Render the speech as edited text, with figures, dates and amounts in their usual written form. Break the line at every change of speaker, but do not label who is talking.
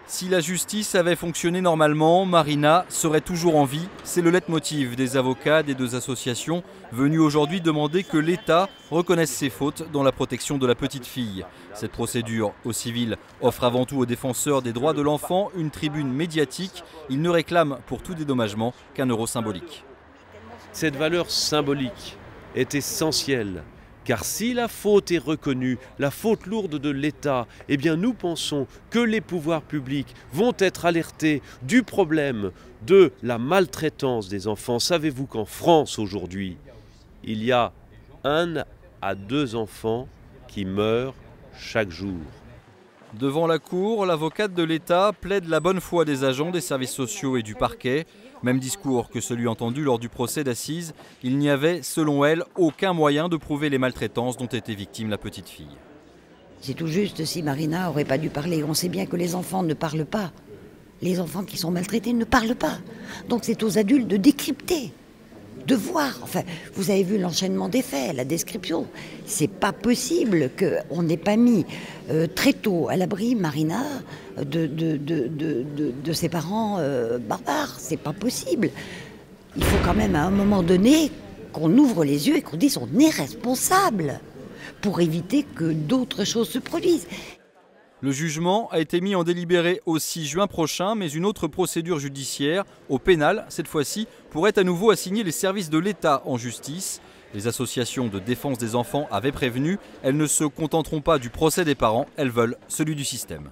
Si la justice avait fonctionné normalement, Marina serait toujours en vie. C'est le leitmotiv des avocats des deux associations venus aujourd'hui demander que l'État reconnaisse ses fautes dans la protection de la petite fille. Cette procédure au civil offre avant tout aux défenseurs des droits de l'enfant une tribune médiatique. Ils ne réclament pour tout dédommagement qu'un euro symbolique.
Cette valeur symbolique est essentielle. Car si la faute est reconnue, la faute lourde de l'État, eh bien nous pensons que les pouvoirs publics vont être alertés du problème de la maltraitance des enfants. Savez-vous qu'en France aujourd'hui, il y a 1 à 2 enfants qui meurent chaque jour.
Devant la cour, l'avocate de l'État plaide la bonne foi des agents des services sociaux et du parquet. Même discours que celui entendu lors du procès d'assises. Il n'y avait, selon elle, aucun moyen de prouver les maltraitances dont était victime la petite fille.
C'est tout juste si Marina n'aurait pas dû parler. On sait bien que les enfants ne parlent pas. Les enfants qui sont maltraités ne parlent pas. Donc c'est aux adultes de décrypter, de voir. Enfin, vous avez vu l'enchaînement des faits, la description. C'est pas possible qu'on n'ait pas mis très tôt à l'abri Marina de ses parents barbares. C'est pas possible. Il faut quand même à un moment donné qu'on ouvre les yeux et qu'on dise on est responsable pour éviter que d'autres choses se produisent.
Le jugement a été mis en délibéré au 6 juin prochain, mais une autre procédure judiciaire, au pénal cette fois-ci, pourrait à nouveau assigner les services de l'État en justice. Les associations de défense des enfants avaient prévenu, elles ne se contenteront pas du procès des parents, elles veulent celui du système.